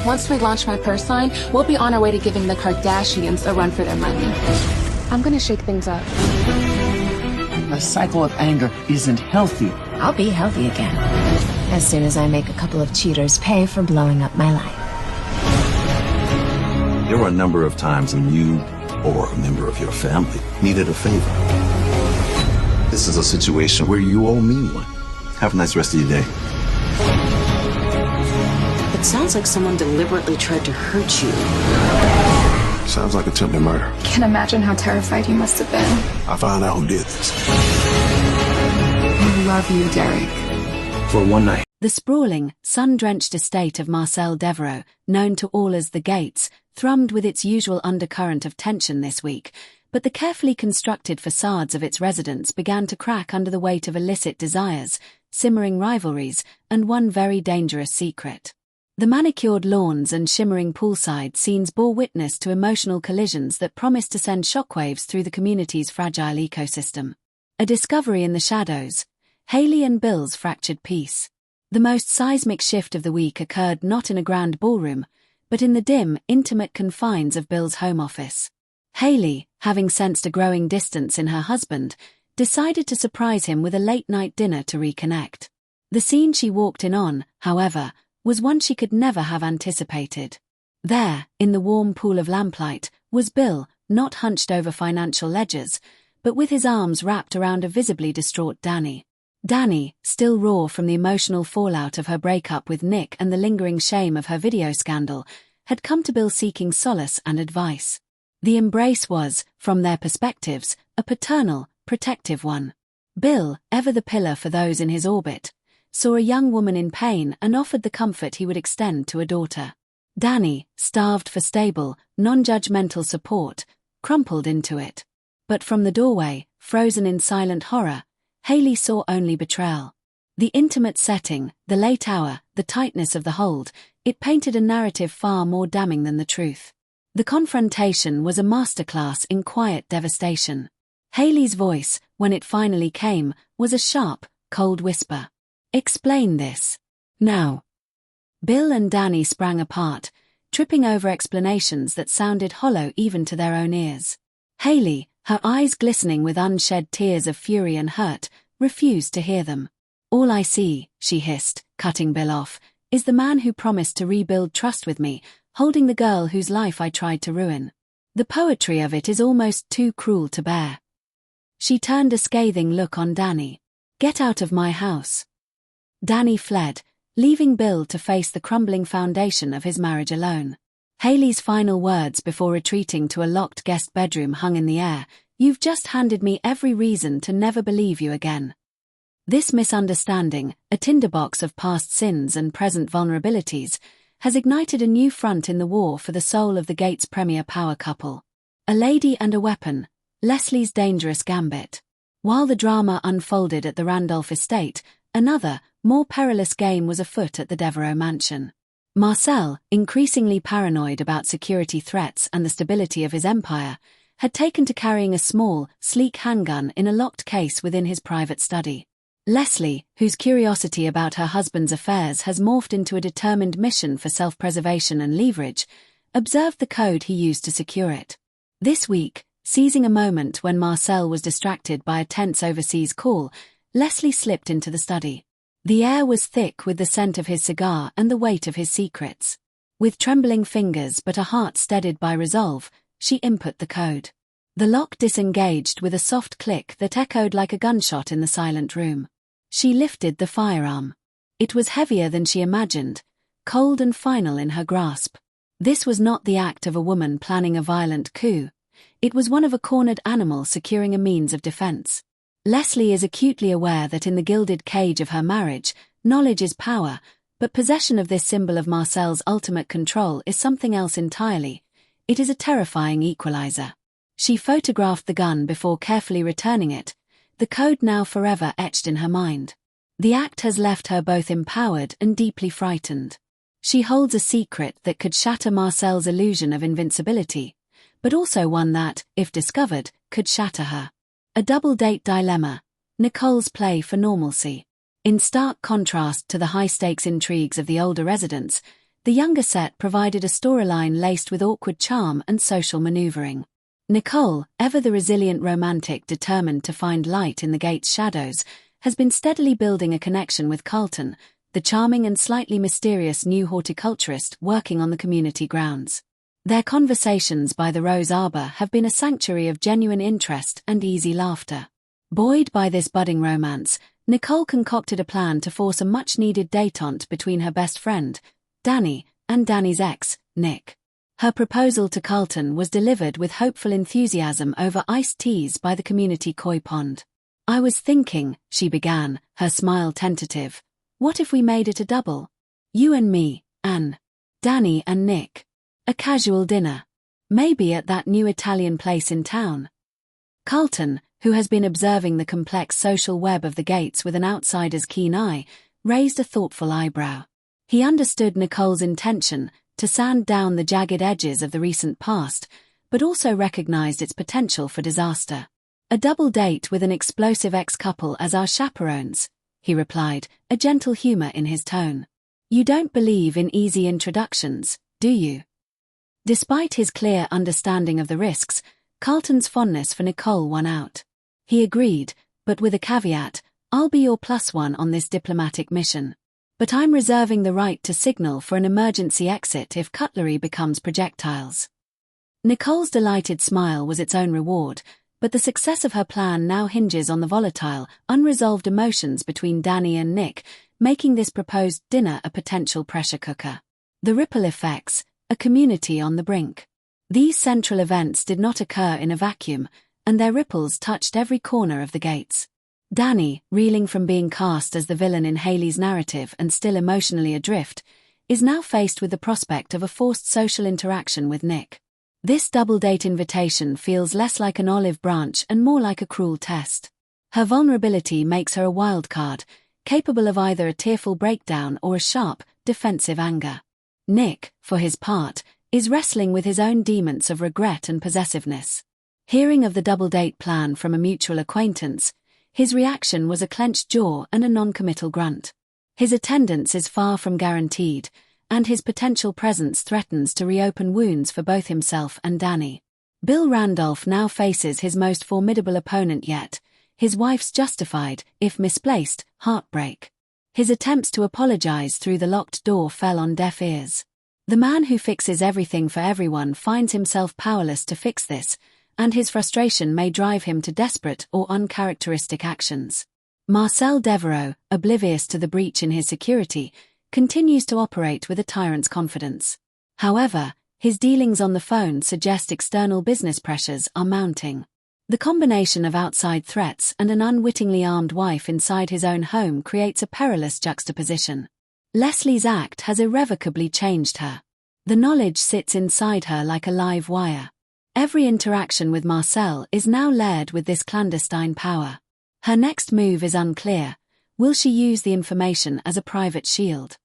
Once we launch my purse line, we'll be on our way to giving the Kardashians a run for their money. I'm gonna shake things up. A cycle of anger isn't healthy. I'll be healthy again, as soon as I make a couple of cheaters pay for blowing up my life. There were a number of times when you or a member of your family needed a favor. This is a situation where you owe me one. Have a nice rest of your day. It sounds like someone deliberately tried to hurt you. Sounds like attempted murder. Can't imagine how terrified you must have been. I found out who did this. I love you, Derek. For one night. The sprawling, sun-drenched estate of Marcel Devereaux, known to all as the Gates, thrummed with its usual undercurrent of tension this week, but the carefully constructed facades of its residents began to crack under the weight of illicit desires, simmering rivalries, and one very dangerous secret. The manicured lawns and shimmering poolside scenes bore witness to emotional collisions that promised to send shockwaves through the community's fragile ecosystem. A discovery in the shadows: Hailey and Bill's fractured peace. The most seismic shift of the week occurred not in a grand ballroom, but in the dim, intimate confines of Bill's home office. Hailey, having sensed a growing distance in her husband, decided to surprise him with a late-night dinner to reconnect. The scene she walked in on, however, was one she could never have anticipated. There, in the warm pool of lamplight, was Bill, not hunched over financial ledgers, but with his arms wrapped around a visibly distraught Daphnee. Daphnee, still raw from the emotional fallout of her breakup with Nick and the lingering shame of her video scandal, had come to Bill seeking solace and advice. The embrace was, from their perspectives, a paternal, protective one. Bill, ever the pillar for those in his orbit, saw a young woman in pain and offered the comfort he would extend to a daughter. Daphnee, starved for stable, non-judgmental support, crumpled into it. But from the doorway, frozen in silent horror, Hailey saw only betrayal. The intimate setting, the late hour, the tightness of the hold, it painted a narrative far more damning than the truth. The confrontation was a masterclass in quiet devastation. Hailey's voice, when it finally came, was a sharp, cold whisper. "Explain this. Now." Bill and Daphnee sprang apart, tripping over explanations that sounded hollow even to their own ears. Hailey, her eyes glistening with unshed tears of fury and hurt, refused to hear them. "All I see," she hissed, cutting Bill off, "is the man who promised to rebuild trust with me, holding the girl whose life I tried to ruin. The poetry of it is almost too cruel to bear." She turned a scathing look on Daphnee. "Get out of my house." Daphnee fled, leaving Bill to face the crumbling foundation of his marriage alone. Hailey's final words before retreating to a locked guest bedroom hung in the air: "You've just handed me every reason to never believe you again." This misunderstanding, a tinderbox of past sins and present vulnerabilities, has ignited a new front in the war for the soul of the Gates' premier power couple. A lady and a weapon, Leslie's dangerous gambit. While the drama unfolded at the Randolph estate, another, more perilous game was afoot at the Devereaux mansion. Marcel, increasingly paranoid about security threats and the stability of his empire, had taken to carrying a small, sleek handgun in a locked case within his private study. Leslie, whose curiosity about her husband's affairs has morphed into a determined mission for self-preservation and leverage, observed the code he used to secure it. This week, seizing a moment when Marcel was distracted by a tense overseas call, Leslie slipped into the study. The air was thick with the scent of his cigar and the weight of his secrets. With trembling fingers but a heart steadied by resolve, she input the code. The lock disengaged with a soft click that echoed like a gunshot in the silent room. She lifted the firearm. It was heavier than she imagined, cold and final in her grasp. This was not the act of a woman planning a violent coup. It was one of a cornered animal securing a means of defense. Leslie is acutely aware that in the gilded cage of her marriage, knowledge is power, but possession of this symbol of Marcel's ultimate control is something else entirely. It is a terrifying equalizer. She photographed the gun before carefully returning it, the code now forever etched in her mind. The act has left her both empowered and deeply frightened. She holds a secret that could shatter Marcel's illusion of invincibility, but also one that, if discovered, could shatter her. A double-date dilemma, Nicole's play for normalcy. In stark contrast to the high-stakes intrigues of the older residents, The younger set provided a storyline laced with awkward charm and social maneuvering. Nicole, ever the resilient romantic determined to find light in the gate's shadows, has been steadily building a connection with Carlton, the charming and slightly mysterious new horticulturist working on the community grounds. Their conversations by the Rose Arbor have been a sanctuary of genuine interest and easy laughter. Buoyed by this budding romance, Nicole concocted a plan to force a much-needed détente between her best friend, Daphnee, and Daphanee's ex, Nick. Her proposal to Carlton was delivered with hopeful enthusiasm over iced teas by the community koi pond. "I was thinking," she began, her smile tentative, "what if we made it a double? You and me, Anne, Daphnee and Nick. A casual dinner. Maybe at that new Italian place in town." Carlton, who has been observing the complex social web of the gates with an outsider's keen eye, raised a thoughtful eyebrow. He understood Nicole's intention to sand down the jagged edges of the recent past, but also recognized its potential for disaster. "A double date with an explosive ex-couple as our chaperones," he replied, a gentle humor in his tone. "You don't believe in easy introductions, do you?" Despite his clear understanding of the risks, Carlton's fondness for Nicole won out. He agreed, but with a caveat: "I'll be your +1 on this diplomatic mission. But I'm reserving the right to signal for an emergency exit if cutlery becomes projectiles." Nicole's delighted smile was its own reward, but the success of her plan now hinges on the volatile, unresolved emotions between Daphnee and Nick, making this proposed dinner a potential pressure cooker. The ripple effects, a community on the brink. These central events did not occur in a vacuum, and their ripples touched every corner of the gates. Daphnee, reeling from being cast as the villain in Haley's narrative and still emotionally adrift, is now faced with the prospect of a forced social interaction with Nick. This double-date invitation feels less like an olive branch and more like a cruel test. Her vulnerability makes her a wild card, capable of either a tearful breakdown or a sharp, defensive anger. Nick, for his part, is wrestling with his own demons of regret and possessiveness. Hearing of the double-date plan from a mutual acquaintance, his reaction was a clenched jaw and a non-committal grunt. His attendance is far from guaranteed, and his potential presence threatens to reopen wounds for both himself and Daphnee. Bill Randolph now faces his most formidable opponent yet, his wife's justified, if misplaced, heartbreak. His attempts to apologize through the locked door fell on deaf ears. The man who fixes everything for everyone finds himself powerless to fix this, and his frustration may drive him to desperate or uncharacteristic actions. Marcel Devereaux, oblivious to the breach in his security, continues to operate with a tyrant's confidence. However, his dealings on the phone suggest external business pressures are mounting. The combination of outside threats and an unwittingly armed wife inside his own home creates a perilous juxtaposition. Leslie's act has irrevocably changed her. The knowledge sits inside her like a live wire. Every interaction with Marcel is now layered with this clandestine power. Her next move is unclear. Will she use the information as a private shield?